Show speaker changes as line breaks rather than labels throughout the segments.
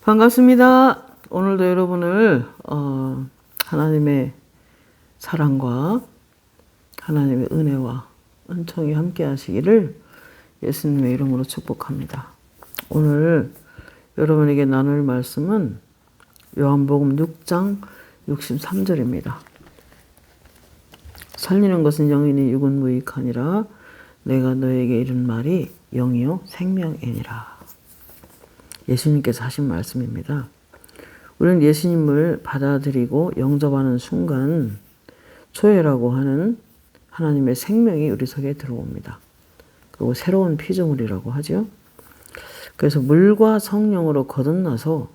반갑습니다. 오늘도 여러분을 하나님의 사랑과 하나님의 은혜와 은총이 함께 하시기를 예수님의 이름으로 축복합니다. 오늘 여러분에게 나눌 말씀은 요한복음 6장 63절입니다. 살리는 것은 영이니 육은 무익하니라. 내가 너에게 이른 말이 영이요 생명이니라. 예수님께서 하신 말씀입니다. 우리는 예수님을 받아들이고 영접하는 순간 초회라고 하는 하나님의 생명이 우리 속에 들어옵니다. 그리고 새로운 피조물이라고 하죠. 그래서 물과 성령으로 거듭나서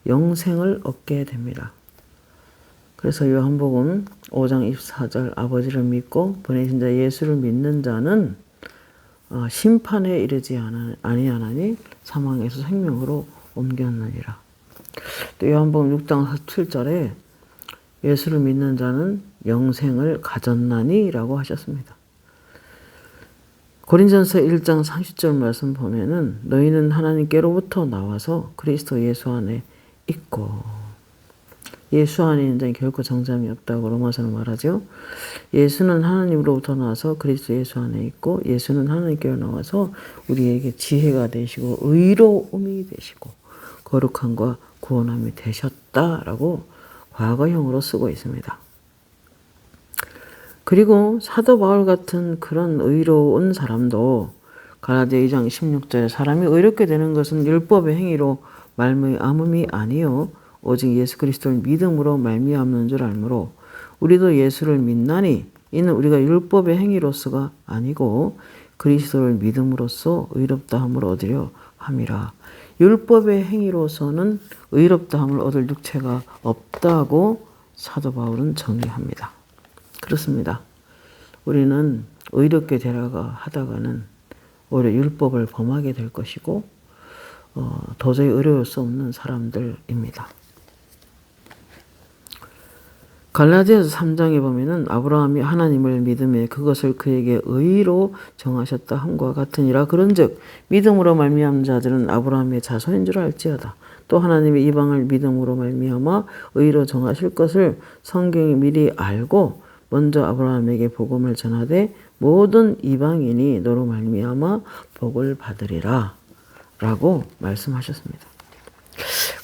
영생을 얻게 됩니다. 그래서 요한복음 5장 24절 아버지를 믿고 보내신 자 예수를 믿는 자는 심판에 이르지 아니하나니 사망에서 생명으로 옮겼느니라. 또 요한복음 6장 47절에 예수를 믿는 자는 영생을 가졌나니 라고 하셨습니다. 고린전서 1장 30절 말씀 보면은 너희는 하나님께로부터 나와서 그리스도 예수 안에 있고, 예수 안에 있는 자는 결코 정잠이 없다고 로마서는 말하죠. 예수는 하나님으로부터 나와서 그리스도 예수 안에 있고, 예수는 하나님께로 나와서 우리에게 지혜가 되시고 의로움이 되시고 거룩함과 구원함이 되셨다라고 과거형으로 쓰고 있습니다. 그리고 사도 바울 같은 그런 의로운 사람도 갈라디아 2장 16절에 사람이 의롭게 되는 것은 율법의 행위로 말미암음이 아니요 오직 예수 그리스도를 믿음으로 말미암는 줄 알므로 우리도 예수를 믿나니 이는 우리가 율법의 행위로서가 아니고 그리스도를 믿음으로써 의롭다함을 얻으려 함이라. 율법의 행위로서는 의롭다함을 얻을 육체가 없다고 사도 바울은 정의합니다. 그렇습니다. 우리는 의롭게 되려고 하다가는 오히려 율법을 범하게 될 것이고 도저히 의로울 수 없는 사람들입니다. 갈라디아서 3장에 보면은 아브라함이 하나님을 믿음에 그것을 그에게 의로 정하셨다 함과 같으니라. 그런즉 믿음으로 말미암은 자들은 아브라함의 자손인 줄 알지어다. 또 하나님의 이방을 믿음으로 말미암아 의로 정하실 것을 성경이 미리 알고 먼저 아브라함에게 복음을 전하되 모든 이방인이 너로 말미암아 복을 받으리라 라고 말씀하셨습니다.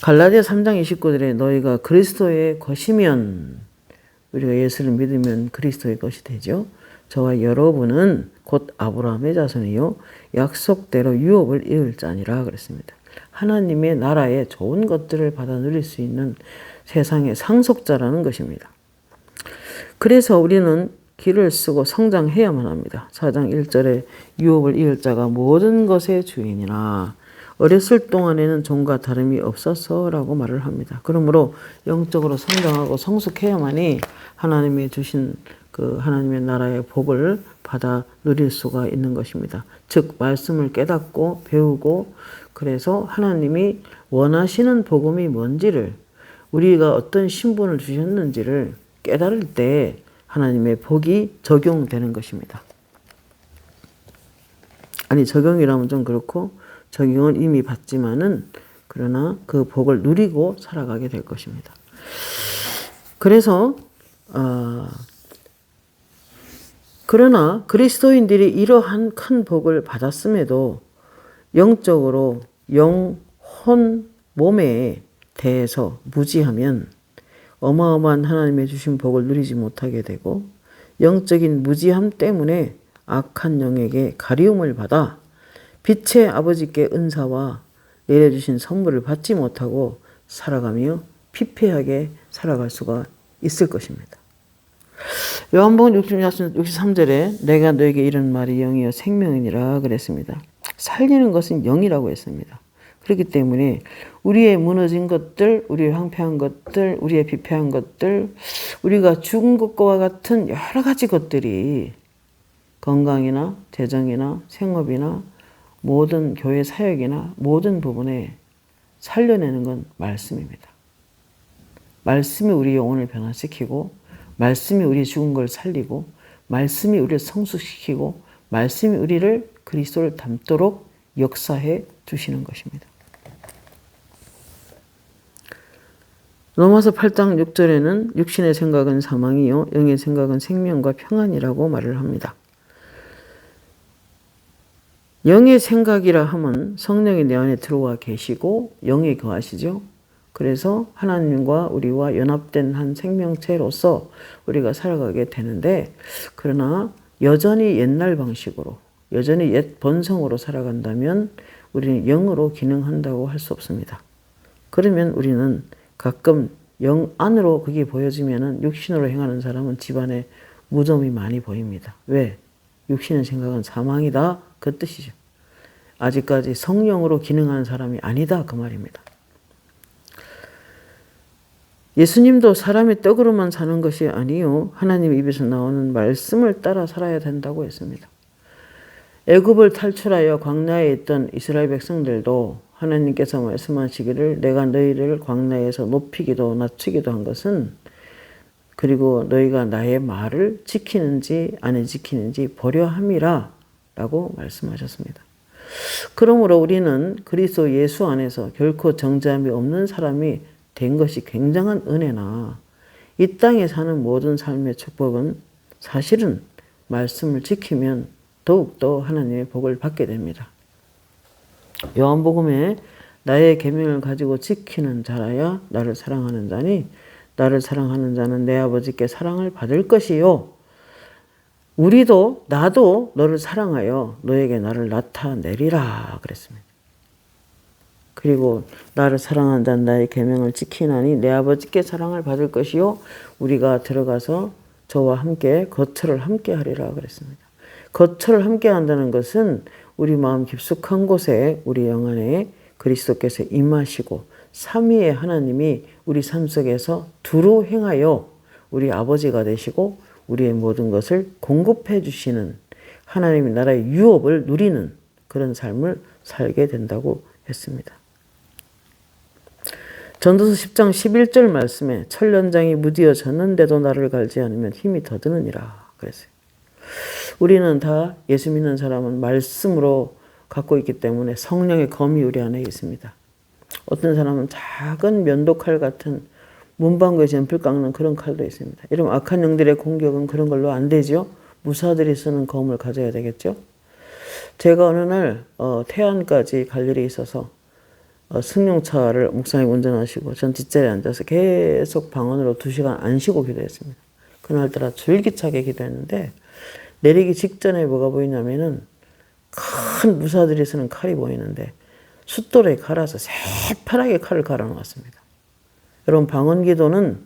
갈라디아 3장 29절에 너희가 그리스도의 것이면, 우리가 예수를 믿으면 그리스도의 것이 되죠. 저와 여러분은 곧 아브라함의 자손이요 약속대로 유업을 이을 자니라 그랬습니다. 하나님의 나라의 좋은 것들을 받아 누릴 수 있는 세상의 상속자라는 것입니다. 그래서 우리는 길을 쓰고 성장해야만 합니다. 4장 1절에 유업을 이을 자가 모든 것의 주인이나 어렸을 동안에는 종과 다름이 없었어라고 말을 합니다. 그러므로 영적으로 성장하고 성숙해야만이 하나님이 주신 그 하나님의 나라의 복을 받아 누릴 수가 있는 것입니다. 즉 말씀을 깨닫고 배우고, 그래서 하나님이 원하시는 복음이 뭔지를, 우리가 어떤 신분을 주셨는지를 깨달을 때 하나님의 복이 적용되는 것입니다. 아니, 적용이라면 좀 그렇고 적용은 이미 받지만은 그러나 그 복을 누리고 살아가게 될 것입니다. 그래서 그러나 그리스도인들이 이러한 큰 복을 받았음에도 영적으로 영혼 몸에 대해서 무지하면 어마어마한 하나님의 주신 복을 누리지 못하게 되고, 영적인 무지함 때문에 악한 영에게 가리움을 받아 빛의 아버지께 은사와 내려주신 선물을 받지 못하고 살아가며 피폐하게 살아갈 수가 있을 것입니다. 요한복음 63절에 내가 너에게 이런 말이 영이요 생명이니라 그랬습니다. 살리는 것은 영이라고 했습니다. 그렇기 때문에 우리의 무너진 것들, 우리의 황폐한 것들, 우리의 피폐한 것들, 우리가 죽은 것과 같은 여러 가지 것들이 건강이나 재정이나 생업이나 모든 교회 사역이나 모든 부분에 살려내는 건 말씀입니다. 말씀이 우리 영혼을 변화시키고, 말씀이 우리의 죽은 걸 살리고, 말씀이 우리를 성숙시키고, 말씀이 우리를 그리스도를 닮도록 역사해 주시는 것입니다. 로마서 8장 6절에는 육신의 생각은 사망이요 영의 생각은 생명과 평안이라고 말을 합니다. 영의 생각이라 함은 성령이 내 안에 들어와 계시고 영에 거하시죠. 그래서 하나님과 우리와 연합된 한 생명체로서 우리가 살아가게 되는데, 그러나 여전히 옛날 방식으로, 여전히 옛 본성으로 살아간다면 우리는 영으로 기능한다고 할 수 없습니다. 그러면 우리는 가끔 영 안으로 그게 보여지면은 육신으로 행하는 사람은 집안에 무덤이 많이 보입니다. 왜? 육신의 생각은 사망이다, 그 뜻이죠. 아직까지 성령으로 기능하는 사람이 아니다, 그 말입니다. 예수님도 사람의 떡으로만 사는 것이 아니요 하나님 입에서 나오는 말씀을 따라 살아야 된다고 했습니다. 애굽을 탈출하여 광야에 있던 이스라엘 백성들도 하나님께서 말씀하시기를 내가 너희를 광야에서 높이기도 낮추기도 한 것은, 그리고 너희가 나의 말을 지키는지 안 지키는지 보려 함이라 라고 말씀하셨습니다. 그러므로 우리는 그리스도 예수 안에서 결코 정죄함이 없는 사람이 된 것이 굉장한 은혜나, 이 땅에 사는 모든 삶의 축복은 사실은 말씀을 지키면 더욱더 하나님의 복을 받게 됩니다. 요한복음에 나의 계명을 가지고 지키는 자라야 나를 사랑하는 자니 나를 사랑하는 자는 내 아버지께 사랑을 받을 것이요 나도 너를 사랑하여 너에게 나를 나타내리라 그랬습니다. 그리고 나를 사랑하는 자는 나의 계명을 지키나니 내 아버지께 사랑을 받을 것이요 우리가 들어가서 저와 함께 거처를 함께 하리라 그랬습니다. 거처를 함께 한다는 것은 우리 마음 깊숙한 곳에 우리 영 안에 그리스도께서 임하시고 삼위의 하나님이 우리 삶 속에서 두루 행하여 우리 아버지가 되시고 우리의 모든 것을 공급해 주시는 하나님의 나라의 유업을 누리는 그런 삶을 살게 된다고 했습니다. 전도서 10장 11절 말씀에 철련장이 무디어졌는데도 나를 갈지 않으면 힘이 더드느니라 그랬어요. 우리는 다 예수 믿는 사람은 말씀으로 갖고 있기 때문에 성령의 검이 우리 안에 있습니다. 어떤 사람은 작은 면도칼 같은 문방구에 젬플 깎는 그런 칼도 있습니다. 이런 악한 영들의 공격은 그런 걸로 안 되죠. 무사들이 쓰는 검을 가져야 되겠죠. 제가 어느 날 태안까지 갈 일이 있어서 승용차를 목사님 운전하시고 전 뒷자리에 앉아서 계속 방언으로 2시간 안 쉬고 기도했습니다. 그날따라 줄기차게 기도했는데 내리기 직전에 뭐가 보이냐면은 큰 무사들이 쓰는 칼이 보이는데 숫돌에 갈아서 새파랗게 칼을 갈아 놓았습니다. 여러분, 방언 기도는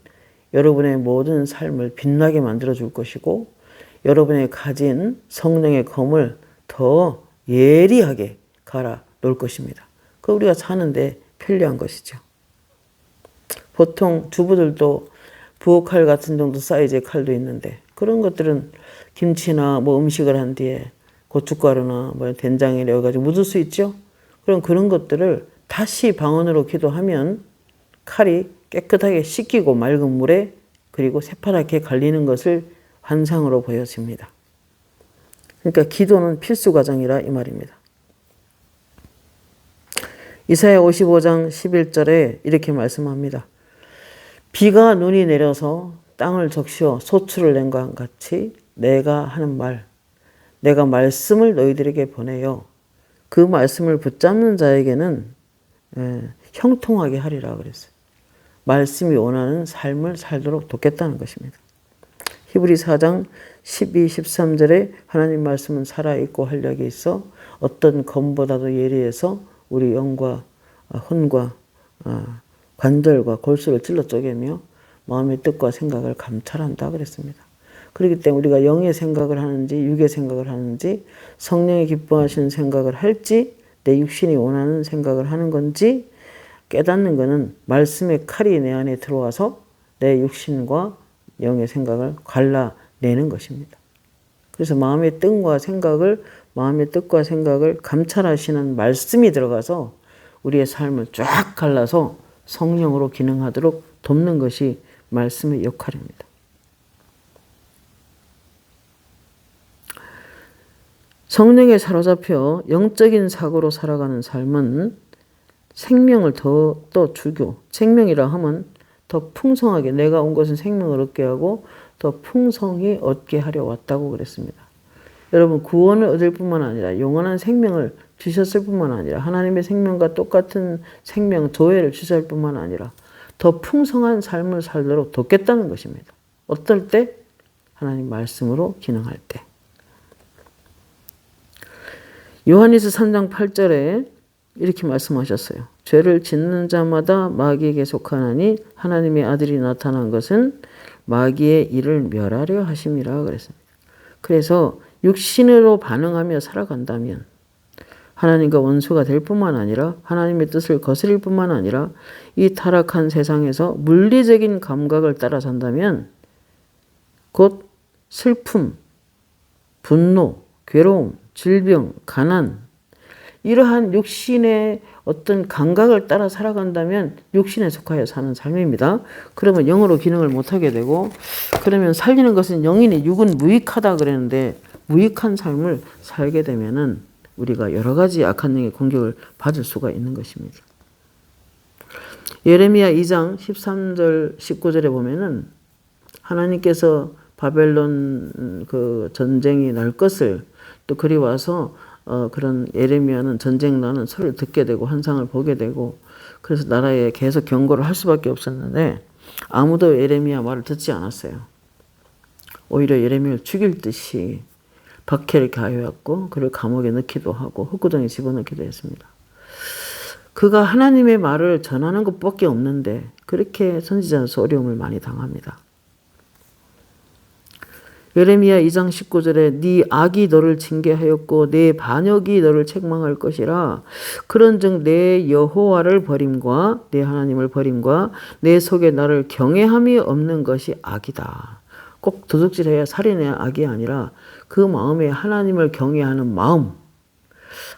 여러분의 모든 삶을 빛나게 만들어 줄 것이고 여러분의 가진 성령의 검을 더 예리하게 갈아 놓을 것입니다. 그 우리가 사는데 편리한 것이죠. 보통 주부들도 부엌칼 같은 정도 사이즈의 칼도 있는데 그런 것들은 김치나 뭐 음식을 한 뒤에 고춧가루나 뭐 된장에 넣어가지고 묻을 수 있죠. 그럼 그런 것들을 다시 방언으로 기도하면 칼이 깨끗하게 씻기고 맑은 물에 그리고 새파랗게 갈리는 것을 환상으로 보여집니다. 그러니까 기도는 필수 과정이라 이 말입니다. 이사야 55장 11절에 이렇게 말씀합니다. 비가 눈이 내려서 땅을 적시어 소출을 낸 것과 같이 내가 하는 말, 내가 말씀을 너희들에게 보내요. 그 말씀을 붙잡는 자에게는 형통하게 하리라 그랬어요. 말씀이 원하는 삶을 살도록 돕겠다는 것입니다. 히브리 4장 12, 13절에 하나님 말씀은 살아있고 활력이 있어 어떤 검보다도 예리해서 우리 영과 혼과 관절과 골수를 찔러 쪼개며 마음의 뜻과 생각을 감찰한다 그랬습니다. 그렇기 때문에 우리가 영의 생각을 하는지 육의 생각을 하는지 성령이 기뻐하시는 생각을 할지 내 육신이 원하는 생각을 하는 건지 깨닫는 것은 말씀의 칼이 내 안에 들어와서 내 육신과 영의 생각을 갈라내는 것입니다. 그래서 마음의 뜻과 생각을 감찰하시는 말씀이 들어가서 우리의 삶을 쫙 갈라서 성령으로 기능하도록 돕는 것이 말씀의 역할입니다. 성령에 사로잡혀 영적인 사고로 살아가는 삶은 생명을 더 주고, 생명이라 하면 더 풍성하게 내가 온 것은 생명을 얻게 하고 더 풍성히 얻게 하려 왔다고 그랬습니다. 여러분 구원을 얻을 뿐만 아니라 영원한 생명을 주셨을 뿐만 아니라 하나님의 생명과 똑같은 생명 조회를 주셨을 뿐만 아니라 더 풍성한 삶을 살도록 돕겠다는 것입니다. 어떨 때? 하나님 말씀으로 기능할 때. 요한일서 3장 8절에 이렇게 말씀하셨어요. 죄를 짓는 자마다 마귀에게 속하나니 하나님의 아들이 나타난 것은 마귀의 일을 멸하려 하심이라 그랬습니다. 그래서 육신으로 반응하며 살아간다면 하나님과 원수가 될 뿐만 아니라 하나님의 뜻을 거스릴 뿐만 아니라 이 타락한 세상에서 물리적인 감각을 따라 산다면 곧 슬픔, 분노, 괴로움, 질병, 가난 이러한 육신의 어떤 감각을 따라 살아간다면 육신에 속하여 사는 삶입니다. 그러면 영으로 기능을 못하게 되고 그러면 살리는 것은 영이니 육은 무익하다 그랬는데 무익한 삶을 살게 되면은 우리가 여러 가지 악한 영의 공격을 받을 수가 있는 것입니다. 예레미야 2장 13절 19절에 보면은 하나님께서 바벨론 그 전쟁이 날 것을 또 그리 와서 그런 예레미야는 전쟁 나는 소리를 듣게 되고 환상을 보게 되고 그래서 나라에 계속 경고를 할 수밖에 없었는데 아무도 예레미야 말을 듣지 않았어요. 오히려 예레미야를 죽일 듯이 박해를 가해왔고 그를 감옥에 넣기도 하고 흙구덩이에 집어넣기도 했습니다. 그가 하나님의 말을 전하는 것밖에 없는데 그렇게 선지자로서 어려움을 많이 당합니다. 예레미야 2장 19절에 네 악이 너를 징계하였고 내 반역이 너를 책망할 것이라 그런즉 내 여호와를 버림과 내 하나님을 버림과 내 속에 나를 경외함이 없는 것이 악이다. 꼭 도둑질해야 살인해야 악이 아니라 그 마음에 하나님을 경외하는 마음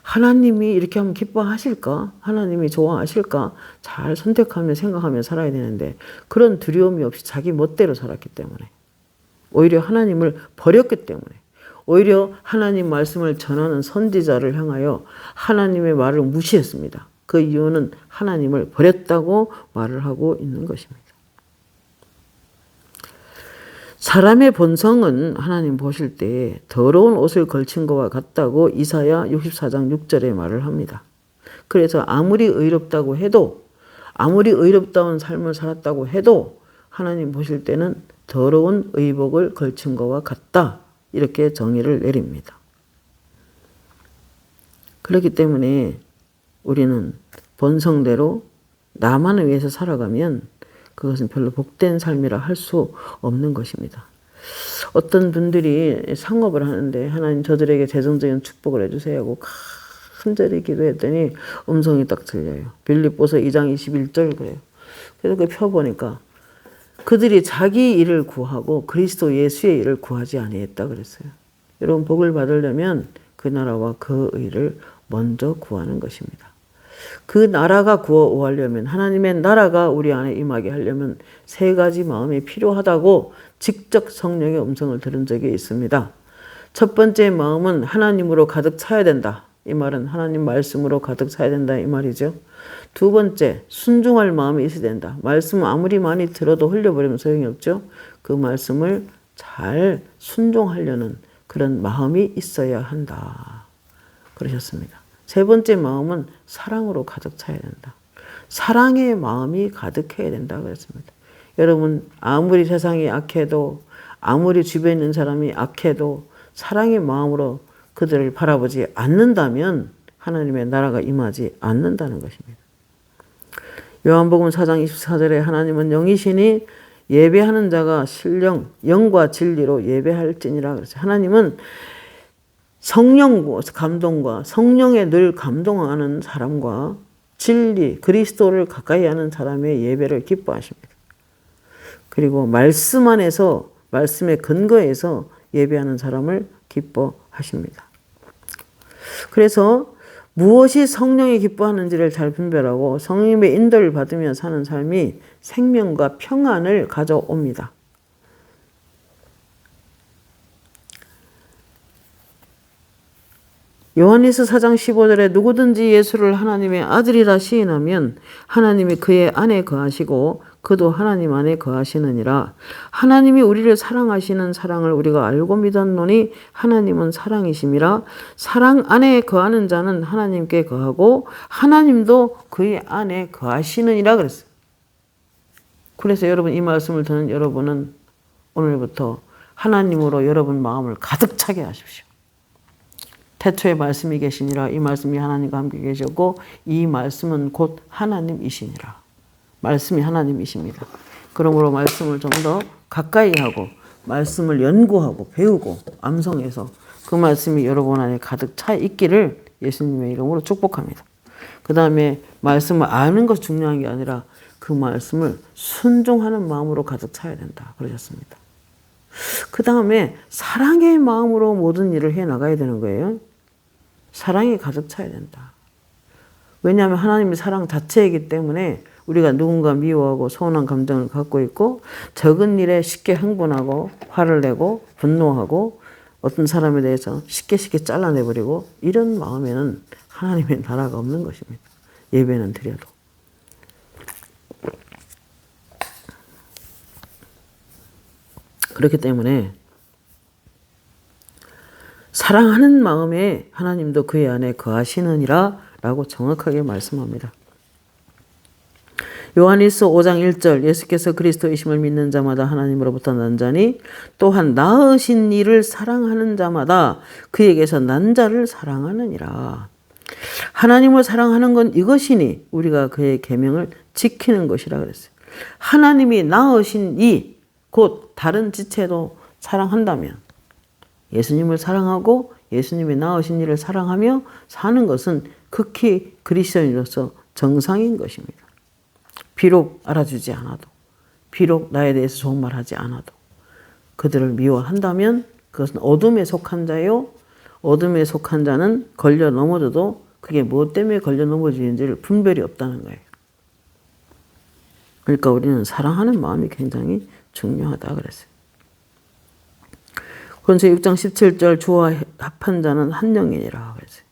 하나님이 이렇게 하면 기뻐하실까? 하나님이 좋아하실까? 잘 선택하며 생각하며 살아야 되는데 그런 두려움이 없이 자기 멋대로 살았기 때문에 오히려 하나님을 버렸기 때문에 오히려 하나님 말씀을 전하는 선지자를 향하여 하나님의 말을 무시했습니다. 그 이유는 하나님을 버렸다고 말을 하고 있는 것입니다. 사람의 본성은 하나님 보실 때 더러운 옷을 걸친 것과 같다고 이사야 64장 6절에 말을 합니다. 그래서 아무리 의롭다고 해도 아무리 의롭다운 삶을 살았다고 해도 하나님 보실 때는 더러운 의복을 걸친 것과 같다. 이렇게 정의를 내립니다. 그렇기 때문에 우리는 본성대로 나만을 위해서 살아가면 그것은 별로 복된 삶이라 할 수 없는 것입니다. 어떤 분들이 상업을 하는데 하나님 저들에게 재정적인 축복을 해주세요 하고 간절히 기도했더니 음성이 딱 들려요. 빌립보서 2장 21절 그래요. 그래서 그 펴보니까 그들이 자기 일을 구하고 그리스도 예수의 일을 구하지 아니했다 그랬어요. 여러분 복을 받으려면 그 나라와 그 의를 먼저 구하는 것입니다. 그 나라가 구하려면 하나님의 나라가 우리 안에 임하게 하려면 세 가지 마음이 필요하다고 직접 성령의 음성을 들은 적이 있습니다. 첫 번째 마음은 하나님으로 가득 차야 된다. 이 말은 하나님 말씀으로 가득 차야 된다 이 말이죠. 두 번째 순종할 마음이 있어야 된다. 말씀 아무리 많이 들어도 흘려버리면 소용이 없죠. 그 말씀을 잘 순종하려는 그런 마음이 있어야 한다. 그러셨습니다. 세 번째 마음은 사랑으로 가득 차야 된다. 사랑의 마음이 가득해야 된다 그랬습니다. 여러분 아무리 세상이 악해도 아무리 주변에 있는 사람이 악해도 사랑의 마음으로 그들을 바라보지 않는다면 하나님의 나라가 임하지 않는다는 것입니다. 요한복음 4장 24절에 하나님은 영이시니 예배하는 자가 신령, 영과 진리로 예배할지니라 그랬어요. 하나님은 성령 감동과 성령에 늘 감동하는 사람과 진리, 그리스도를 가까이 하는 사람의 예배를 기뻐하십니다. 그리고 말씀 안에서 말씀의 근거에서 예배하는 사람을 기뻐하십니다. 그래서 무엇이 성령이 기뻐하는지를 잘 분별하고 성령의 인도를 받으며 사는 삶이 생명과 평안을 가져옵니다. 요한일서 4장 15절에 누구든지 예수를 하나님의 아들이라 시인하면 하나님이 그의 안에 거하시고 그도 하나님 안에 거하시느니라. 하나님이 우리를 사랑하시는 사랑을 우리가 알고 믿었노니 하나님은 사랑이심이라. 사랑 안에 거하는 자는 하나님께 거하고 하나님도 그의 안에 거하시느니라 그랬어요. 그래서 여러분, 이 말씀을 듣는 여러분은 오늘부터 하나님으로 여러분 마음을 가득 차게 하십시오. 태초에 말씀이 계시니라. 이 말씀이 하나님과 함께 계셨고 이 말씀은 곧 하나님이시니라. 말씀이 하나님이십니다. 그러므로 말씀을 좀 더 가까이 하고 말씀을 연구하고 배우고 암송해서 그 말씀이 여러분 안에 가득 차 있기를 예수님의 이름으로 축복합니다. 그 다음에 말씀을 아는 것이 중요한 게 아니라 그 말씀을 순종하는 마음으로 가득 차야 된다 그러셨습니다. 그 다음에 사랑의 마음으로 모든 일을 해나가야 되는 거예요. 사랑이 가득 차야 된다. 왜냐하면 하나님이 사랑 자체이기 때문에 우리가 누군가 미워하고 서운한 감정을 갖고 있고 적은 일에 쉽게 흥분하고 화를 내고 분노하고 어떤 사람에 대해서 쉽게 잘라내버리고 이런 마음에는 하나님의 나라가 없는 것입니다. 예배는 드려도. 그렇기 때문에 사랑하는 마음에 하나님도 그의 안에 거하시느니라 라고 정확하게 말씀합니다. 요한일서 5장 1절 예수께서 그리스도이심을 믿는 자마다 하나님으로부터 난 자니 또한 낳으신 이를 사랑하는 자마다 그에게서 난 자를 사랑하느니라. 하나님을 사랑하는 건 이것이니 우리가 그의 계명을 지키는 것이라 그랬어요. 하나님이 낳으신 이 곧 다른 지체도 사랑한다면 예수님을 사랑하고 예수님이 낳으신 이를 사랑하며 사는 것은 극히 그리스도인으로서 정상인 것입니다. 비록 알아주지 않아도 비록 나에 대해서 좋은 말 하지 않아도 그들을 미워한다면 그것은 어둠에 속한 자요. 어둠에 속한 자는 걸려 넘어져도 그게 무엇 때문에 걸려 넘어지는지를 분별이 없다는 거예요. 그러니까 우리는 사랑하는 마음이 굉장히 중요하다 그랬어요. 권세 6장 17절 주와 합한 자는 한 영이니라 그랬어요.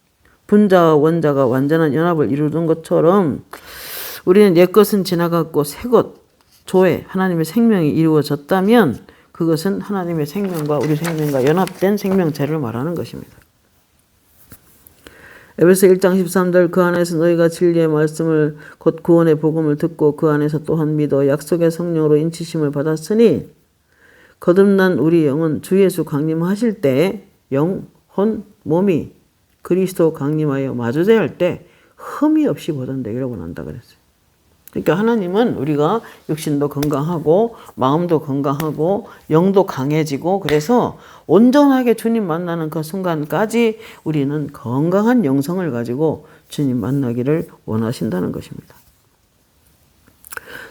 분자와 원자가 완전한 연합을 이루는 것처럼 우리는 옛것은 지나갔고 새것 조에 하나님의 생명이 이루어졌다면 그것은 하나님의 생명과 우리 생명과 연합된 생명체를 말하는 것입니다. 에베소 1장 13절 그 안에서 너희가 진리의 말씀을 곧 구원의 복음을 듣고 그 안에서 또한 믿어 약속의 성령으로 인치심을 받았으니 거듭난 우리 영은 주 예수 강림하실 때 영, 혼, 몸이 그리스도 강림하여 마주대할 때 흠이 없이 보존되기를 원한다 그랬어요. 그러니까 하나님은 우리가 육신도 건강하고 마음도 건강하고 영도 강해지고 그래서 온전하게 주님 만나는 그 순간까지 우리는 건강한 영성을 가지고 주님 만나기를 원하신다는 것입니다.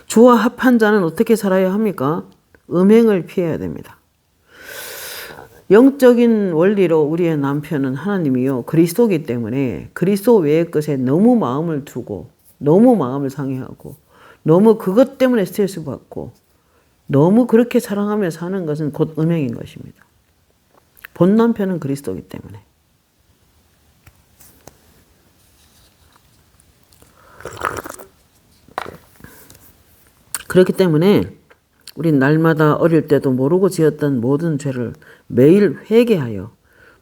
주와 합한 자는 어떻게 살아야 합니까? 음행을 피해야 됩니다. 영적인 원리로 우리의 남편은 하나님이요 그리스도이기 때문에 그리스도 외의 것에 너무 마음을 두고 너무 마음을 상해하고 너무 그것 때문에 스트레스 받고 너무 그렇게 사랑하며 사는 것은 곧 음행인 것입니다. 본 남편은 그리스도이기 때문에. 그렇기 때문에 우린 날마다 어릴 때도 모르고 지었던 모든 죄를 매일 회개하여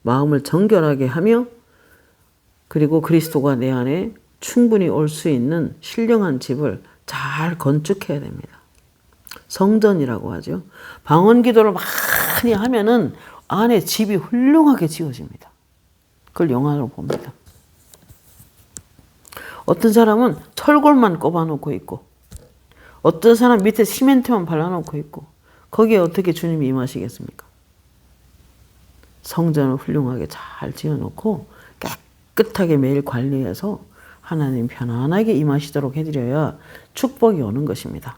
마음을 정결하게 하며 그리고 그리스도가 내 안에 충분히 올 수 있는 신령한 집을 잘 건축해야 됩니다. 성전이라고 하죠. 방언 기도를 많이 하면은 안에 집이 훌륭하게 지어집니다. 그걸 영화로 봅니다. 어떤 사람은 철골만 꼽아놓고 있고 어떤 사람 밑에 시멘트만 발라놓고 있고 거기에 어떻게 주님이 임하시겠습니까? 성전을 훌륭하게 잘 지어놓고 깨끗하게 매일 관리해서 하나님 편안하게 임하시도록 해드려야 축복이 오는 것입니다.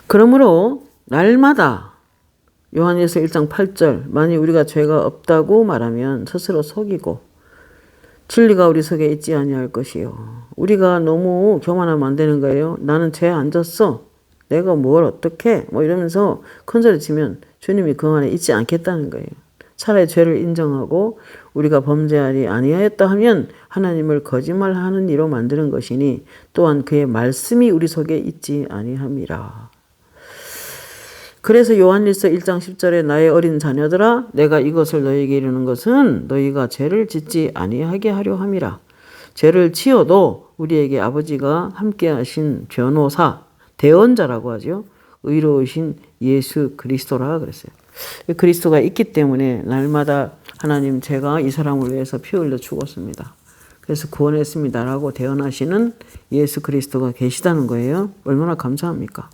그러므로 날마다 요한일서 1장 8절 만일 우리가 죄가 없다고 말하면 스스로 속이고 진리가 우리 속에 있지 아니할 것이요. 우리가 너무 교만하면 안 되는 거예요. 나는 죄 안 졌어. 내가 뭘 어떻게 뭐 이러면서 큰소리 치면 주님이 그 안에 있지 않겠다는 거예요. 차라리 죄를 인정하고 우리가 범죄하지 아니하였다 하면 하나님을 거짓말하는 이로 만드는 것이니 또한 그의 말씀이 우리 속에 있지 아니함이라. 그래서 요한일서 1장 10절에 나의 어린 자녀들아 내가 이것을 너희에게 이르는 것은 너희가 죄를 짓지 아니하게 하려 함이라. 죄를 지어도 우리에게 아버지가 함께 하신 변호사, 대언자라고 하죠. 의로우신 예수 그리스도라 그랬어요. 그리스도가 있기 때문에 날마다 하나님 제가 이 사람을 위해서 피 흘려 죽었습니다. 그래서 구원했습니다라고 대언하시는 예수 그리스도가 계시다는 거예요. 얼마나 감사합니까?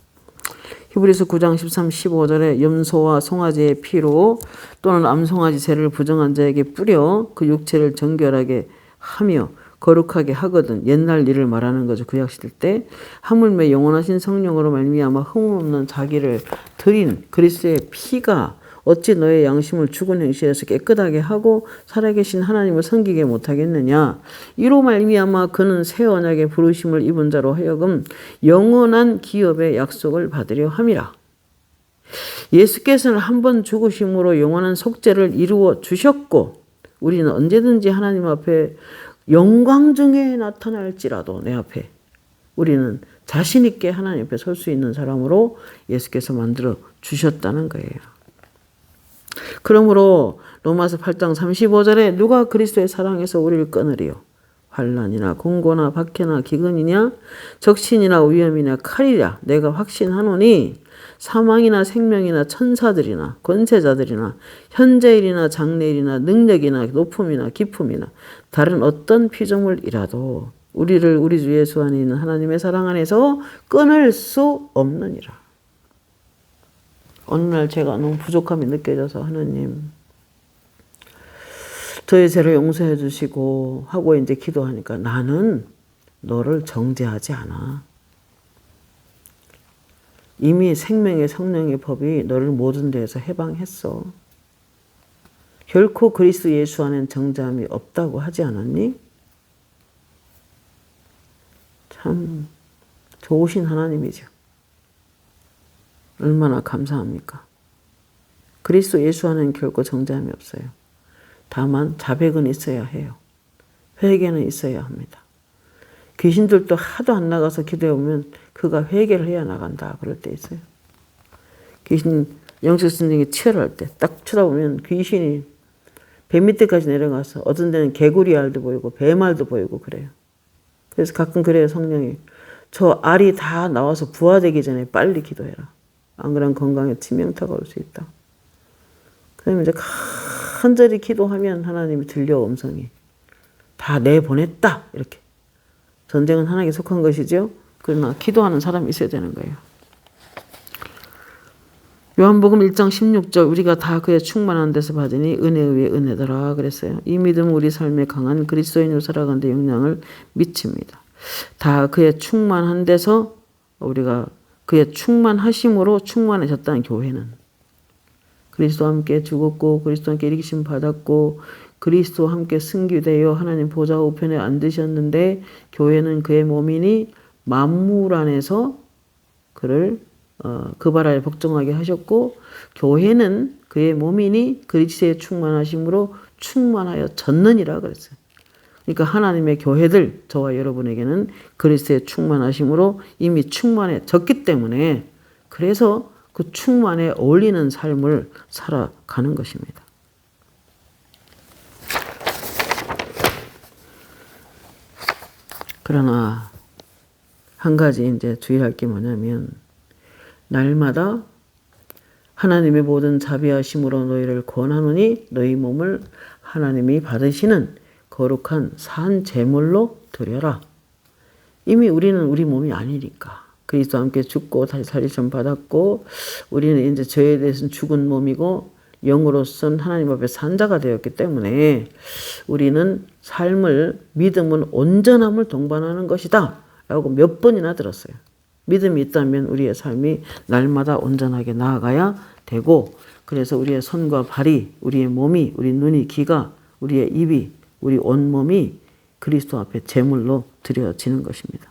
히브리서 9장 13, 15절에 염소와 송아지의 피로 또는 암송아지 새를 부정한 자에게 뿌려 그 육체를 정결하게 하며 거룩하게 하거든. 옛날 일을 말하는 거죠. 구약시대 때 하물며 영원하신 성령으로 말미암아 흠없는 자기를 드린 그리스도의 피가 어찌 너의 양심을 죽은 행실에서 깨끗하게 하고 살아계신 하나님을 섬기게 못하겠느냐. 이로 말미암아 그는 새 언약의 부르심을 입은 자로 하여금 영원한 기업의 약속을 받으려 함이라. 예수께서는 한 번 죽으심으로 영원한 속죄를 이루어 주셨고 우리는 언제든지 하나님 앞에 영광 중에 나타날지라도 내 앞에 우리는 자신 있게 하나님 앞에 설 수 있는 사람으로 예수께서 만들어 주셨다는 거예요. 그러므로 로마서 8장 35절에 누가 그리스도의 사랑에서 우리를 끊으리요? 환난이나 공고나 박해나 기근이냐 적신이나 위험이나 칼이랴 내가 확신하노니 사망이나 생명이나 천사들이나 권세자들이나 현재일이나 장래일이나 능력이나 높음이나 깊음이나 다른 어떤 피조물이라도 우리를 우리 주 예수 안에 있는 하나님의 사랑 안에서 끊을 수 없느니라. 어느 날 제가 너무 부족함이 느껴져서 하나님 저의 죄를 용서해 주시고 하고 이제 기도하니까 나는 너를 정죄하지 않아. 이미 생명의 성령의 법이 너를 모든 데에서 해방했어. 결코 그리스도 예수 안에는 정죄함이 없다고 하지 않았니? 참 좋으신 하나님이죠. 얼마나 감사합니까? 그리스도 예수 안에는 결코 정죄함이 없어요. 다만 자백은 있어야 해요. 회개는 있어야 합니다. 귀신들도 하도 안 나가서 기도해보면 그가 회개를 해야 나간다 그럴 때 있어요. 귀신 영적 선생이 치열할 때 딱 쳐다보면 귀신이 배 밑에까지 내려가서 어떤 데는 개구리 알도 보이고 뱀알도 보이고 그래요. 그래서 가끔 그래요. 성령이 저 알이 다 나와서 부화되기 전에 빨리 기도해라. 안 그러면 건강에 치명타가 올 수 있다. 그러면 이제 간절히 기도하면 하나님이 들려 음성이 다 내보냈다 이렇게. 전쟁은 하나님께 속한 것이죠. 그러나 기도하는 사람이 있어야 되는 거예요. 요한복음 1장 16절 우리가 다 그의 충만한 데서 받으니 은혜 위에 은혜더라 그랬어요. 이 믿음은 우리 삶에 강한 그리스도인으로 살아가는 데 영향을 미칩니다. 다 그의 충만한 데서 우리가 그의 충만하심으로 충만해졌다는 교회는 그리스도와 함께 죽었고 그리스도와 함께 일으키심 받았고 그리스도와 함께 승귀되어 하나님 보좌 우편에 앉으셨는데 교회는 그의 몸이니 만물 안에서 그를 그 바라에 복종하게 하셨고 교회는 그의 몸이니 그리스도의 충만하심으로 충만하여 졌느니라 그랬어요. 그러니까 하나님의 교회들 저와 여러분에게는 그리스도의 충만하심으로 이미 충만해졌기 때문에 그래서 그 충만에 어울리는 삶을 살아가는 것입니다. 그러나 한 가지 이제 주의할 게 뭐냐면 날마다 하나님의 모든 자비하심으로 너희를 권하노니 너희 몸을 하나님이 받으시는 거룩한 산 제물로 드려라. 이미 우리는 우리 몸이 아니니까. 그리스도와 함께 죽고 다시 살리심 받았고 우리는 이제 죄에 대해서는 죽은 몸이고 영으로서는 하나님 앞에 산 자가 되었기 때문에 우리는 삶을 믿음은 온전함을 동반하는 것이다 라고 몇 번이나 들었어요. 믿음이 있다면 우리의 삶이 날마다 온전하게 나아가야 되고 그래서 우리의 손과 발이 우리의 몸이 우리 눈이 귀가 우리의 입이 우리 온몸이 그리스도 앞에 제물로 드려지는 것입니다.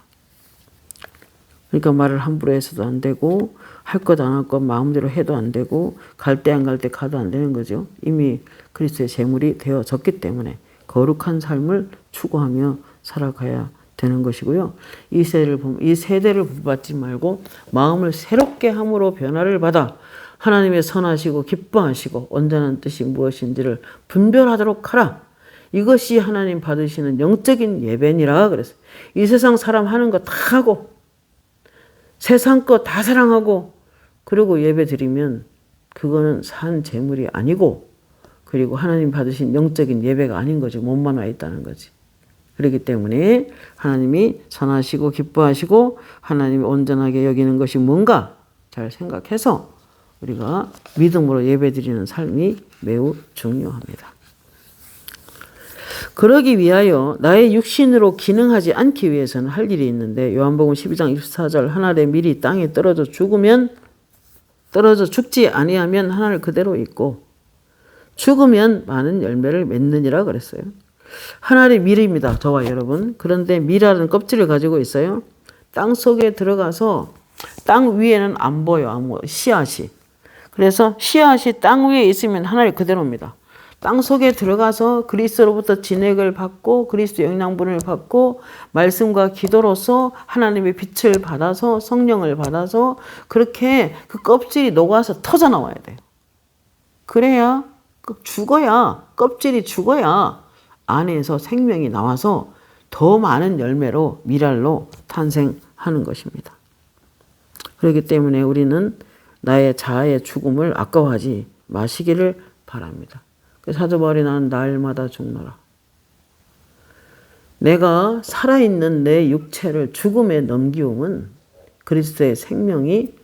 그러니까 말을 함부로 해서도 안 되고 할 것 안 할 것 마음대로 해도 안 되고 갈 때 안 갈 때 가도 안 되는 거죠. 이미 그리스도의 제물이 되어졌기 때문에 거룩한 삶을 추구하며 살아가야 되는 것이고요. 이 세대를 본받지 말고 마음을 새롭게 함으로 변화를 받아 하나님의 선하시고 기뻐하시고 온전한 뜻이 무엇인지를 분별하도록 하라. 이것이 하나님 받으시는 영적인 예배니라 그랬어요. 이 세상 사람 하는 거 다 하고 세상 거 다 사랑하고 그리고 예배 드리면 그거는 산 제물이 아니고 그리고 하나님 받으신 영적인 예배가 아닌 거지. 몸만 와 있다는 거지. 그렇기 때문에 하나님이 선하시고 기뻐하시고 하나님이 온전하게 여기는 것이 뭔가 잘 생각해서 우리가 믿음으로 예배드리는 삶이 매우 중요합니다. 그러기 위하여 나의 육신으로 기능하지 않기 위해서는 할 일이 있는데 요한복음 12장 24절 하늘의 밀이 땅에 떨어져 죽지 아니하면 하늘 그대로 있고 죽으면 많은 열매를 맺느니라 그랬어요. 하늘의 밀입니다. 저와 여러분. 그런데 밀이라는 껍질을 가지고 있어요. 땅 속에 들어가서 땅 위에는 안 보여. 씨앗이. 그래서 씨앗이 땅 위에 있으면 하늘이 그대로입니다. 땅 속에 들어가서 그리스도로부터 진액을 받고 그리스도 영양분을 받고 말씀과 기도로서 하나님의 빛을 받아서 성령을 받아서 그렇게 그 껍질이 녹아서 터져 나와야 돼요. 그래야 껍질이 죽어야 안에서 생명이 나와서 더 많은 열매로 밀알로 탄생하는 것입니다. 그렇기 때문에 우리는 나의 자아의 죽음을 아까워하지 마시기를 바랍니다. 사도 바울이 나는 날마다 죽노라. 내가 살아있는 내 육체를 죽음에 넘기움은 그리스도의 생명이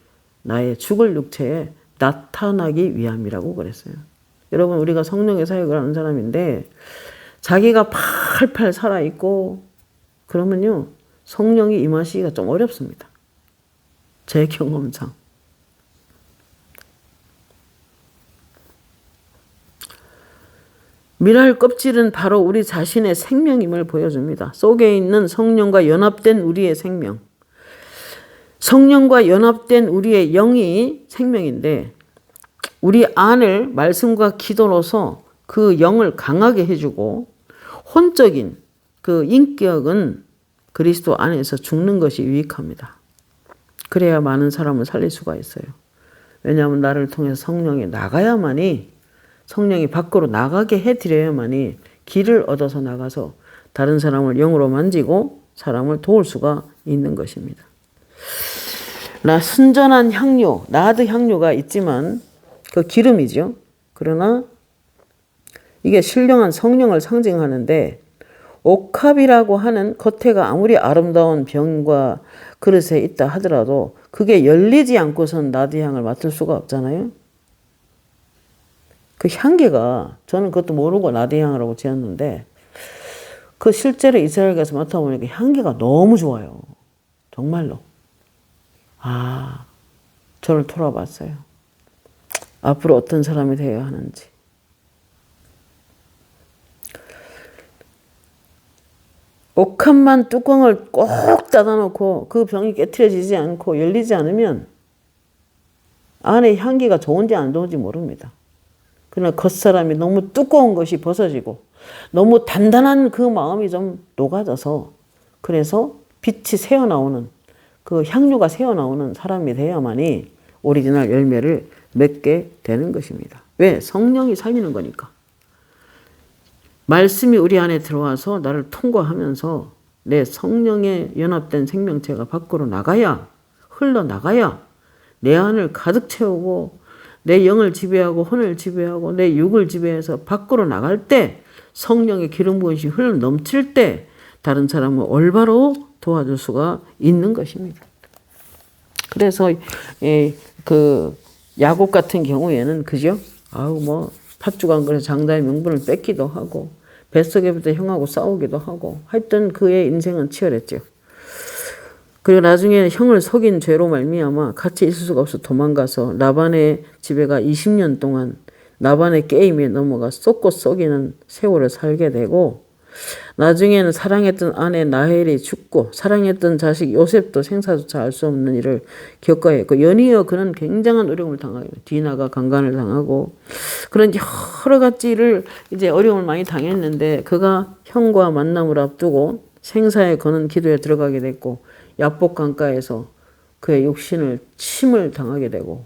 나의 죽을 육체에 나타나기 위함이라고 그랬어요. 여러분 우리가 성령의 사역을 하는 사람인데 자기가 팔팔 살아있고 그러면요 성령이 임하시기가 좀 어렵습니다. 제 경험상. 밀알 껍질은 바로 우리 자신의 생명임을 보여줍니다. 속에 있는 성령과 연합된 우리의 생명. 성령과 연합된 우리의 영이 생명인데 우리 안을 말씀과 기도로서 그 영을 강하게 해주고 혼적인 그 인격은 그리스도 안에서 죽는 것이 유익합니다. 그래야 많은 사람을 살릴 수가 있어요. 왜냐하면 나를 통해서 성령이 나가야만이 성령이 밖으로 나가게 해드려야만이 길을 얻어서 나가서 다른 사람을 영으로 만지고 사람을 도울 수가 있는 것입니다. 순전한 향료, 나드 향료가 있지만 그 기름이죠. 그러나 이게 신령한 성령을 상징하는데 옥합이라고 하는 겉에가 아무리 아름다운 병과 그릇에 있다 하더라도 그게 열리지 않고선 나드 향을 맡을 수가 없잖아요. 그 향기가 저는 그것도 모르고 나드 향이라고 지었는데 그 실제로 이스라엘 가서 맡아보니까 향기가 너무 좋아요. 정말로. 저를 돌아봤어요. 앞으로 어떤 사람이 되어야 하는지. 옥합만 뚜껑을 꼭 닫아놓고 그 병이 깨트려지지 않고 열리지 않으면 안에 향기가 좋은지 안 좋은지 모릅니다. 그러나 겉사람이 너무 두꺼운 것이 벗어지고 너무 단단한 그 마음이 좀 녹아져서 그래서 빛이 새어나오는 그 향료가 새어나오는 사람이 돼야만이 오리지널 열매를 맺게 되는 것입니다. 왜? 성령이 살리는 거니까. 말씀이 우리 안에 들어와서 나를 통과하면서 내 성령에 연합된 생명체가 밖으로 나가야 흘러나가야 내 안을 가득 채우고 내 영을 지배하고 혼을 지배하고 내 육을 지배해서 밖으로 나갈 때 성령의 기름 부으심이 흘러 넘칠 때 다른 사람을 올바로 도와줄 수가 있는 것입니다. 그래서 그 야곱 같은 경우에는 그죠? 팥죽 안 그래서 장자의 명분을 뺏기도 하고 뱃속에부터 형하고 싸우기도 하고 하여튼 그의 인생은 치열했죠. 그리고 나중에 형을 속인 죄로 말미암아 같이 있을 수가 없어 도망가서 라반의 집에 가 20년 동안 라반의 게임에 넘어가 쏟고 썩이는 세월을 살게 되고 나중에는 사랑했던 아내 라헬이 죽고 사랑했던 자식 요셉도 생사조차 알 수 없는 일을 겪어야 했고 연이어 그는 굉장한 어려움을 당하게 돼요. 디나가 강간을 당하고 그런 여러 가지 일을 이제 어려움을 많이 당했는데 그가 형과 만남을 앞두고 생사에 거는 기도에 들어가게 됐고 야복 강가에서 그의 육신을 침을 당하게 되고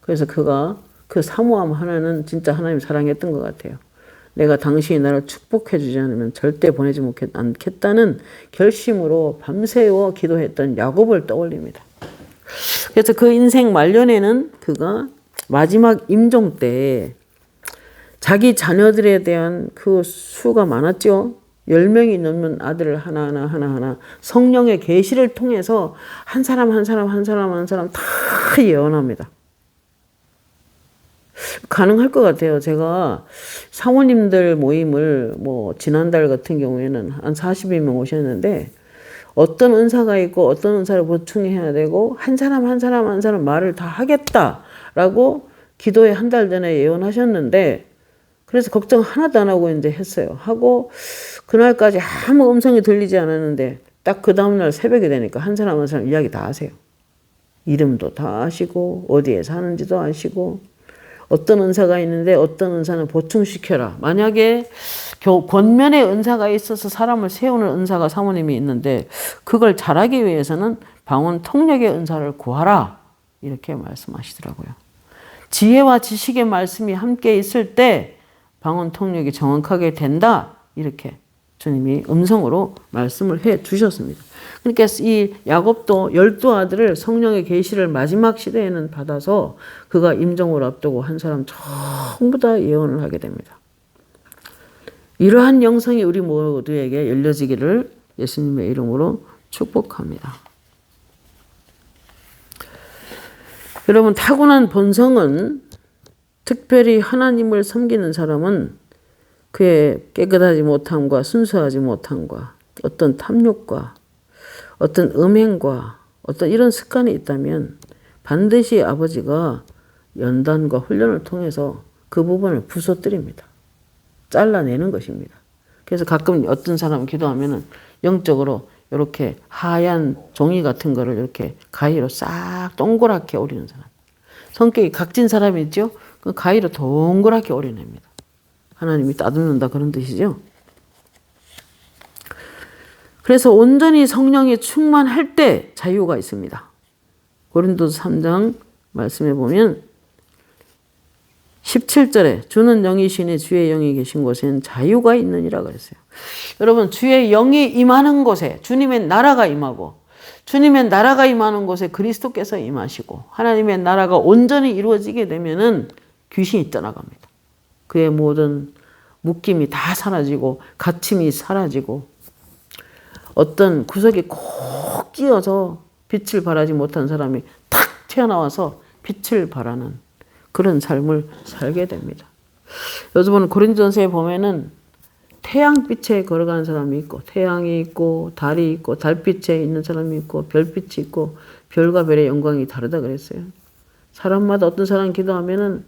그래서 그가 그 사모함 하나는 진짜 하나님 사랑했던 것 같아요. 내가 당신이 나를 축복해 주지 않으면 절대 보내지 않겠다는 결심으로 밤새워 기도했던 야곱을 떠올립니다. 그래서 그 인생 말년에는 그가 마지막 임종 때 자기 자녀들에 대한 그 수가 많았죠. 10명이 넘는 아들을 하나하나 성령의 계시를 통해서 한 사람 다 예언합니다. 가능할 것 같아요. 제가 사모님들 모임을 지난달 같은 경우에는 한 40여명 오셨는데 어떤 은사가 있고 어떤 은사를 보충해야 되고 한 사람 말을 다 하겠다라고 기도에 한 달 전에 예언하셨는데 그래서 걱정 하나도 안 하고 이제 했어요. 하고 그날까지 아무 음성이 들리지 않았는데 딱 그 다음날 새벽이 되니까 한 사람 이야기 다 하세요. 이름도 다 아시고 어디에 사는지도 아시고 어떤 은사가 있는데 어떤 은사는 보충시켜라. 만약에 권면의 은사가 있어서 사람을 세우는 은사가 사모님이 있는데 그걸 잘하기 위해서는 방언 통역의 은사를 구하라. 이렇게 말씀하시더라고요. 지혜와 지식의 말씀이 함께 있을 때 방언 통역이 정확하게 된다. 이렇게 주님이 음성으로 말씀을 해 주셨습니다. 그러니까 이 야곱도 12아들을 성령의 계시를 마지막 시대에는 받아서 그가 임종을 앞두고 한 사람 전부 다 예언을 하게 됩니다. 이러한 영성이 우리 모두에게 열려지기를 예수님의 이름으로 축복합니다. 여러분, 타고난 본성은 특별히 하나님을 섬기는 사람은 그의 깨끗하지 못함과 순수하지 못함과 어떤 탐욕과 어떤 음행과 어떤 이런 습관이 있다면 반드시 아버지가 연단과 훈련을 통해서 그 부분을 부숴뜨립니다. 잘라내는 것입니다. 그래서 가끔 어떤 사람은 기도하면은 영적으로 이렇게 하얀 종이 같은 거를 이렇게 가위로 싹 동그랗게 오리는 사람. 성격이 각진 사람이 있죠? 그 가위로 동그랗게 오려냅니다. 하나님이 따듬는다 그런 뜻이죠. 그래서 온전히 성령이 충만할 때 자유가 있습니다. 고린도서 3장 말씀해 보면 17절에 주는 영이시니 주의 영이 계신 곳에는 자유가 있느니라 그랬어요. 여러분, 주의 영이 임하는 곳에 주님의 나라가 임하고 주님의 나라가 임하는 곳에 그리스도께서 임하시고 하나님의 나라가 온전히 이루어지게 되면은 귀신이 떠나갑니다. 그의 모든 묶임이 다 사라지고 갇힘이 사라지고 어떤 구석이 콕 끼어서 빛을 발하지 못한 사람이 탁 튀어나와서 빛을 발하는 그런 삶을 살게 됩니다. 요즘은 고린도전서에 보면은 태양빛에 걸어가는 사람이 있고 태양이 있고 달이 있고 달빛에 있는 사람이 있고 별빛이 있고 별과 별의 영광이 다르다 그랬어요. 사람마다 어떤 사람 기도하면은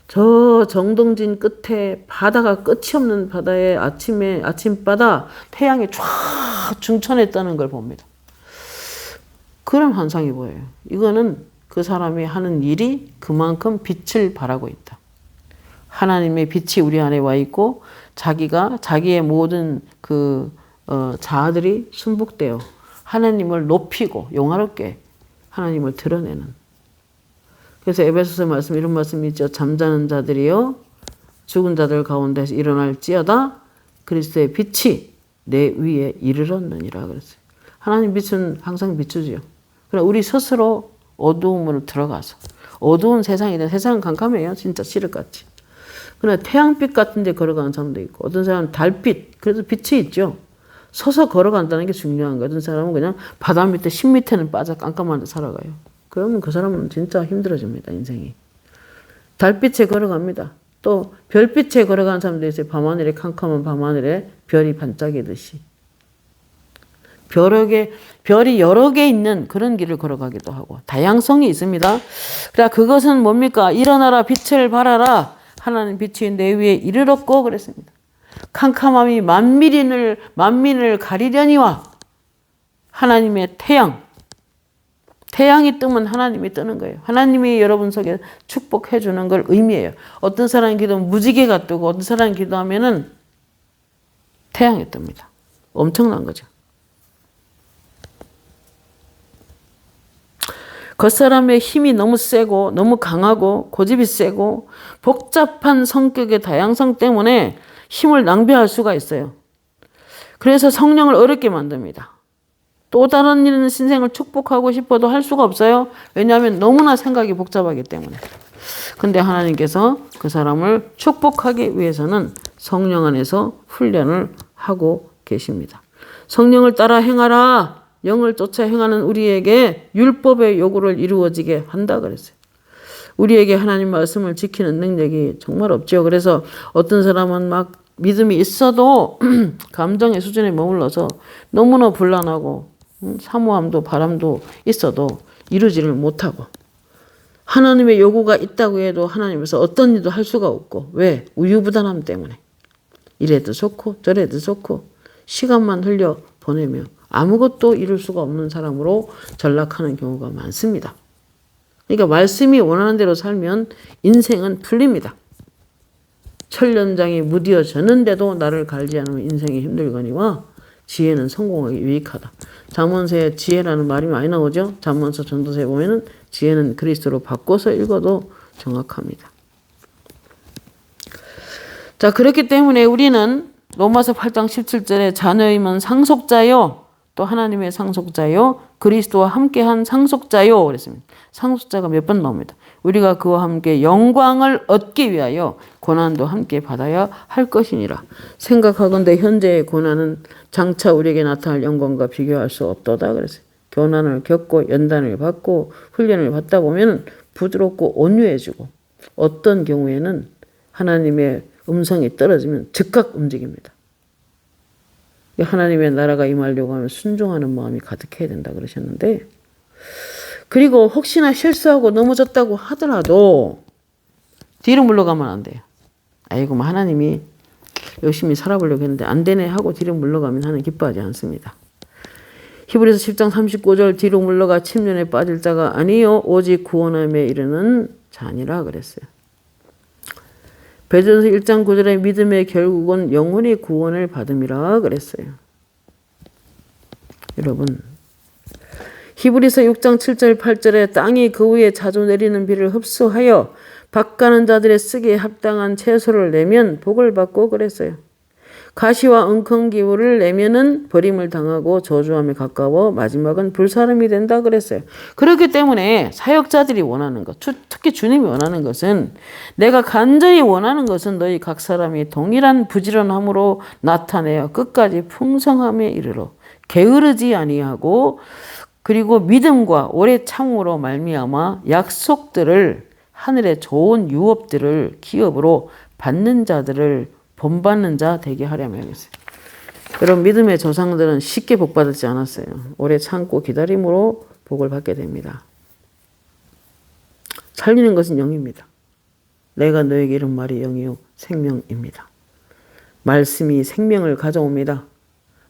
저 정동진 끝에 바다가 끝이 없는 바다에 아침바다 태양이 쫙 중천했다는 걸 봅니다. 그런 환상이 보여요. 이거는 그 사람이 하는 일이 그만큼 빛을 발하고 있다. 하나님의 빛이 우리 안에 와 있고 자기가 자기의 모든 자아들이 순복되어 하나님을 높이고 영화롭게 하나님을 드러내는. 그래서 에베소서 말씀 이런 말씀이 있죠. 잠자는 자들이여 죽은 자들 가운데서 일어날지어다 그리스도의 빛이 내 위에 이르렀느니라 그랬어요. 하나님 빛은 항상 비추죠. 그러나 우리 스스로 어두움으로 들어가서 어두운 세상이든 세상은 깜깜해요. 진짜 시륵같이. 그러나 태양빛 같은 데 걸어가는 사람도 있고 어떤 사람은 달빛 그래도 빛이 있죠. 서서 걸어간다는 게 중요한 거예요. 어떤 사람은 그냥 바다 밑에 10m는 빠져 깜깜한 데 살아가요. 그러면 그 사람은 진짜 힘들어집니다. 인생이. 달빛에 걸어갑니다. 또 별빛에 걸어가는 사람도 있어요. 밤하늘에 캄캄한 밤하늘에 별이 반짝이듯이. 별이 여러 개 있는 그런 길을 걸어가기도 하고 다양성이 있습니다. 그러나 그것은 뭡니까? 일어나라 빛을 발하라. 하나님 빛이 내 위에 이르렀고 그랬습니다. 캄캄함이 만민을 가리려니와 하나님의 태양이 뜨면 하나님이 뜨는 거예요. 하나님이 여러분 속에 축복해 주는 걸 의미해요. 어떤 사람이 기도하면 무지개가 뜨고 어떤 사람이 기도하면은 태양이 뜹니다. 엄청난 거죠. 겉사람의 힘이 너무 세고 너무 강하고 고집이 세고 복잡한 성격의 다양성 때문에 힘을 낭비할 수가 있어요. 그래서 성령을 어렵게 만듭니다. 또 다른 일은 신생을 축복하고 싶어도 할 수가 없어요. 왜냐하면 너무나 생각이 복잡하기 때문에. 근데 하나님께서 그 사람을 축복하기 위해서는 성령 안에서 훈련을 하고 계십니다. 성령을 따라 행하라. 영을 쫓아 행하는 우리에게 율법의 요구를 이루어지게 한다 그랬어요. 우리에게 하나님 말씀을 지키는 능력이 정말 없죠. 그래서 어떤 사람은 막 믿음이 있어도 감정의 수준에 머물러서 너무나 불안하고 사모함도 바람도 있어도 이루지를 못하고 하나님의 요구가 있다고 해도 하나님께서 어떤 일도 할 수가 없고 왜? 우유부단함 때문에 이래도 좋고 저래도 좋고 시간만 흘려 보내며 아무것도 이룰 수가 없는 사람으로 전락하는 경우가 많습니다. 그러니까 말씀이 원하는 대로 살면 인생은 풀립니다. 철연장이 무디어졌는데도 나를 갈지 않으면 인생이 힘들거니와 지혜는 성공하기 유익하다. 잠언서에 지혜라는 말이 많이 나오죠. 잠언서 전도서에 보면은 지혜는 그리스도로 바꿔서 읽어도 정확합니다. 자, 그렇기 때문에 우리는 로마서 8장 17절에 자녀이면 상속자요. 또 하나님의 상속자요. 그리스도와 함께한 상속자요. 그랬습니다. 상속자가 몇 번 나옵니다. 우리가 그와 함께 영광을 얻기 위하여 고난도 함께 받아야 할 것이니라. 생각하건대 현재의 고난은 장차 우리에게 나타날 영광과 비교할 수 없도다 그랬어요. 고난을 겪고 연단을 받고 훈련을 받다 보면 부드럽고 온유해지고 어떤 경우에는 하나님의 음성이 떨어지면 즉각 움직입니다. 하나님의 나라가 임하려고 하면 순종하는 마음이 가득해야 된다 그러셨는데 그리고 혹시나 실수하고 넘어졌다고 하더라도 뒤로 물러가면 안 돼요. 아이고 뭐 하나님이 열심히 살아보려고 했는데 안 되네 하고 뒤로 물러가면 하나님 기뻐하지 않습니다. 히브리서 10장 39절 뒤로 물러가 침륜에 빠질 자가 아니요 오직 구원함에 이르는 자니라 그랬어요. 베드로서 1장 9절에 믿음의 결국은 영혼이 구원을 받음이라 그랬어요. 여러분 히브리서 6장 7절 8절에 땅이 그 위에 자주 내리는 비를 흡수하여 밭가는 자들의 쓰기에 합당한 채소를 내면 복을 받고 그랬어요. 가시와 엉겅기울을 내면은 버림을 당하고 저주함에 가까워 마지막은 불사름이 된다 그랬어요. 그렇기 때문에 사역자들이 원하는 것, 특히 주님이 원하는 것은 내가 간절히 원하는 것은 너희 각 사람이 동일한 부지런함으로 나타내어 끝까지 풍성함에 이르러 게으르지 아니하고 그리고 믿음과 오래 참음으로 말미암아 약속들을 하늘의 좋은 유업들을 기업으로 받는 자들을 본받는 자 되게 하려면 하겠어요. 여러분 믿음의 조상들은 쉽게 복받지 않았어요. 오래 참고 기다림으로 복을 받게 됩니다. 살리는 것은 영입니다. 내가 너에게 이른 말이 영이요 생명입니다. 말씀이 생명을 가져옵니다.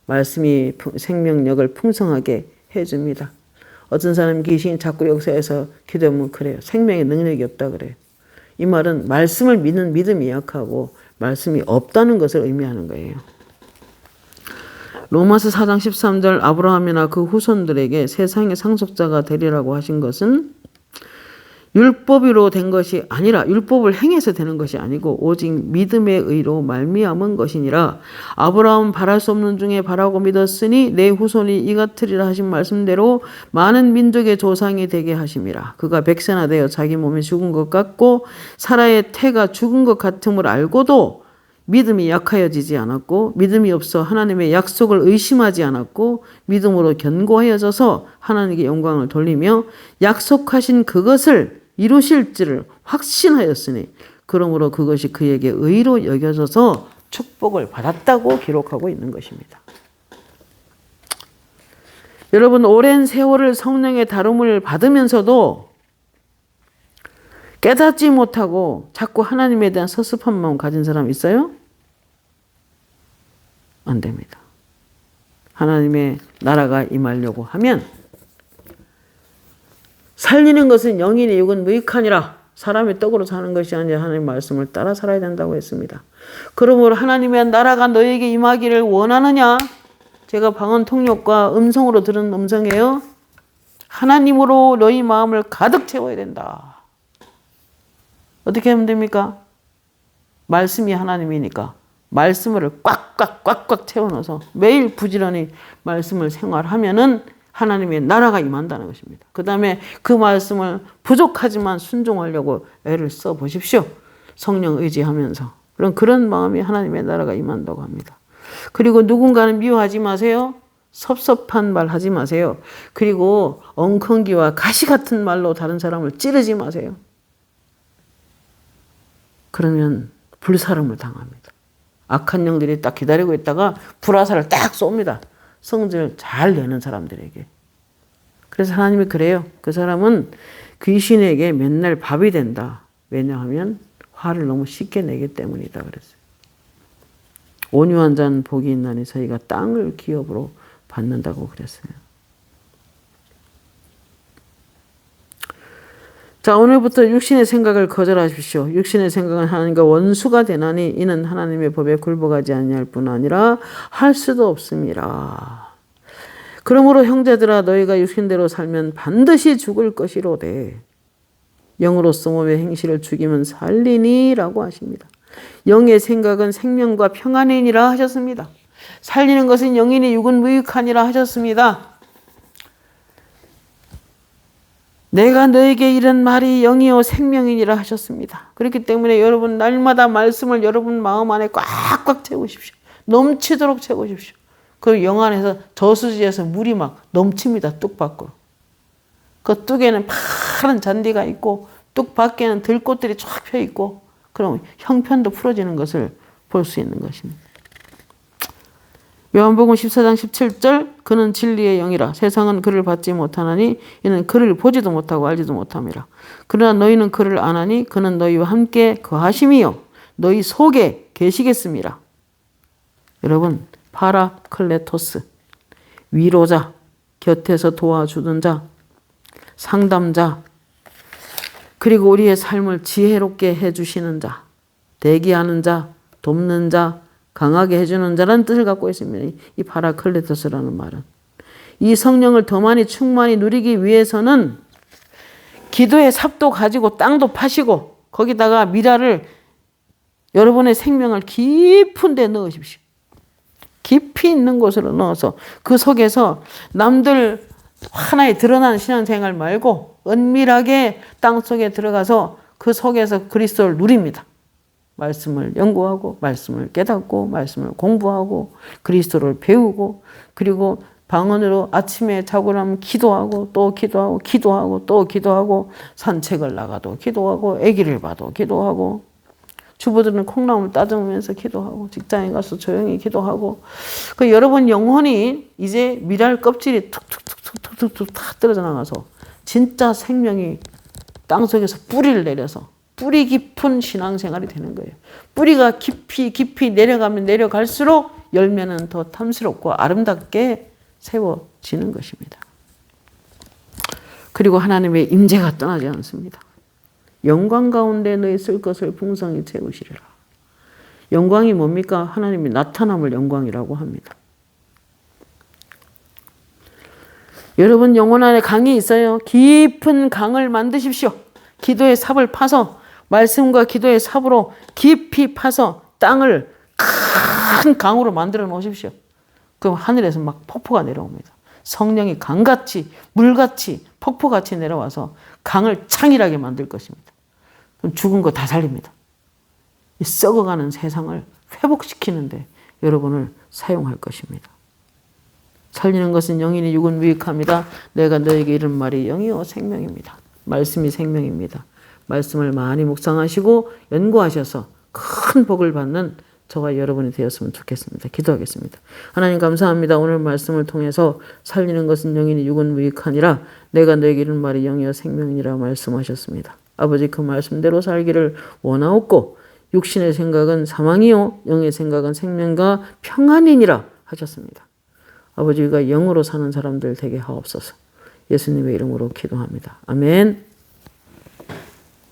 말씀이 생명력을 풍성하게 해줍니다. 어떤 사람이 귀신이 자꾸 역사해서 기도하면 그래요. 생명의 능력이 없다 그래요. 이 말은 말씀을 믿는 믿음이 약하고 말씀이 없다는 것을 의미하는 거예요. 로마서 4장 13절 아브라함이나 그 후손들에게 세상의 상속자가 되리라고 하신 것은 율법으로 된 것이 아니라 율법을 행해서 되는 것이 아니고 오직 믿음의 의로 말미암은 것이니라. 아브라함은 바랄 수 없는 중에 바라고 믿었으니 내 후손이 이같으리라 하신 말씀대로 많은 민족의 조상이 되게 하심이라. 그가 백세나 되어 자기 몸이 죽은 것 같고 사라의 태가 죽은 것 같음을 알고도 믿음이 약하여지지 않았고 믿음이 없어 하나님의 약속을 의심하지 않았고 믿음으로 견고하여져서 하나님께 영광을 돌리며 약속하신 그것을 이루실지를 확신하였으니 그러므로 그것이 그에게 의로 여겨져서 축복을 받았다고 기록하고 있는 것입니다. 여러분 오랜 세월을 성령의 다rum을 받으면서도 깨닫지 못하고 자꾸 하나님에 대한 섭섭한 마음 가진 사람 있어요? 안 됩니다. 하나님의 나라가 임하려고 하면 살리는 것은 영이니 육은 무익하니라. 사람의 떡으로 사는 것이 아니라 하나님의 말씀을 따라 살아야 된다고 했습니다. 그러므로 하나님의 나라가 너에게 임하기를 원하느냐? 제가 방언 통역과 음성으로 들은 음성이에요. 하나님으로 너희 마음을 가득 채워야 된다. 어떻게 하면 됩니까? 말씀이 하나님이니까 말씀을 꽉꽉 채워넣어서 매일 부지런히 말씀을 생활하면은 하나님의 나라가 임한다는 것입니다. 그 다음에 그 말씀을 부족하지만 순종하려고 애를 써 보십시오. 성령 의지하면서. 그런 마음이 하나님의 나라가 임한다고 합니다. 그리고 누군가는 미워하지 마세요. 섭섭한 말 하지 마세요. 그리고 엉컹기와 가시 같은 말로 다른 사람을 찌르지 마세요. 그러면 불사름을 당합니다. 악한 영들이 딱 기다리고 있다가 불화살을 딱 쏩니다. 성질 잘 내는 사람들에게. 그래서 하나님이 그래요. 그 사람은 귀신에게 맨날 밥이 된다. 왜냐하면 화를 너무 쉽게 내기 때문이다 그랬어요. 온유한 자는 복이 있나니 저희가 땅을 기업으로 받는다고 그랬어요. 자, 오늘부터 육신의 생각을 거절하십시오. 육신의 생각은 하나님과 원수가 되나니 이는 하나님의 법에 굴복하지 아니할 뿐 아니라 할 수도 없습니다. 그러므로 형제들아 너희가 육신대로 살면 반드시 죽을 것이로되 영으로서 몸의 행실을 죽이면 살리니 라고 하십니다. 영의 생각은 생명과 평안이니라 하셨습니다. 살리는 것은 영이니 육은 무익하니라 하셨습니다. 내가 너에게 이런 말이 영이요 생명이니라 하셨습니다. 그렇기 때문에 여러분 날마다 말씀을 여러분 마음 안에 꽉꽉 채우십시오. 넘치도록 채우십시오. 그 영 안에서 저수지에서 물이 막 넘칩니다. 뚝 밖으로. 그 뚝에는 파란 잔디가 있고 뚝 밖에는 들꽃들이 쫙 펴 있고 그럼 형편도 풀어지는 것을 볼 수 있는 것입니다. 요한복음 14장 17절 그는 진리의 영이라 세상은 그를 받지 못하나니 이는 그를 보지도 못하고 알지도 못함이라. 그러나 너희는 그를 아나니 그는 너희와 함께 거하심이요 너희 속에 계시겠습니다. 여러분 파라클레토스 위로자 곁에서 도와주는 자 상담자 그리고 우리의 삶을 지혜롭게 해주시는 자 대기하는 자 돕는 자 강하게 해주는 자라는 뜻을 갖고 있습니다. 이 파라클레토스라는 말은. 이 성령을 더 많이 충만히 누리기 위해서는 기도의 삽도 가지고 땅도 파시고 거기다가 미라를 여러분의 생명을 깊은 데 넣으십시오. 깊이 있는 곳으로 넣어서 그 속에서 남들 하나에 드러나는 신앙생활 말고 은밀하게 땅속에 들어가서 그 속에서 그리스도를 누립니다. 말씀을 연구하고 말씀을 깨닫고 말씀을 공부하고 그리스도를 배우고 그리고 방언으로 아침에 자고 나면 기도하고 또 기도하고 기도하고 또 기도하고 산책을 나가도 기도하고 아기를 봐도 기도하고 주부들은 콩나물 따듬으면서 기도하고 직장에 가서 조용히 기도하고 그 여러분 영혼이 이제 미랄 껍질이 툭툭툭툭툭툭 다 떨어져 나가서 진짜 생명이 땅속에서 뿌리를 내려서 뿌리 깊은 신앙생활이 되는 거예요. 뿌리가 깊이 내려가면 내려갈수록 열매는 더 탐스럽고 아름답게 세워지는 것입니다. 그리고 하나님의 임재가 떠나지 않습니다. 영광 가운데 너희 쓸 것을 풍성히 채우시리라. 영광이 뭡니까? 하나님이 나타남을 영광이라고 합니다. 여러분 영혼 안에 강이 있어요. 깊은 강을 만드십시오. 기도의 삽을 파서 말씀과 기도의 삽으로 깊이 파서 땅을 큰 강으로 만들어 놓으십시오. 그럼 하늘에서 막 폭포가 내려옵니다. 성령이 강같이 물같이 폭포같이 내려와서 강을 창일하게 만들 것입니다. 그럼 죽은 거 다 살립니다. 이 썩어가는 세상을 회복시키는데 여러분을 사용할 것입니다. 살리는 것은 영이니 육은 무익합니다. 내가 너에게 이른 말이 영이요 생명입니다. 말씀이 생명입니다. 말씀을 많이 묵상하시고 연구하셔서 큰 복을 받는 저와 여러분이 되었으면 좋겠습니다. 기도하겠습니다. 하나님 감사합니다. 오늘 말씀을 통해서 살리는 것은 영이니 육은 무익하니라 내가 너에게 이른 말이 영이요 생명이니라 말씀하셨습니다. 아버지 그 말씀대로 살기를 원하옵고 육신의 생각은 사망이요 영의 생각은 생명과 평안이니라 하셨습니다. 아버지가 영으로 사는 사람들 되게 하옵소서. 예수님의 이름으로 기도합니다. 아멘.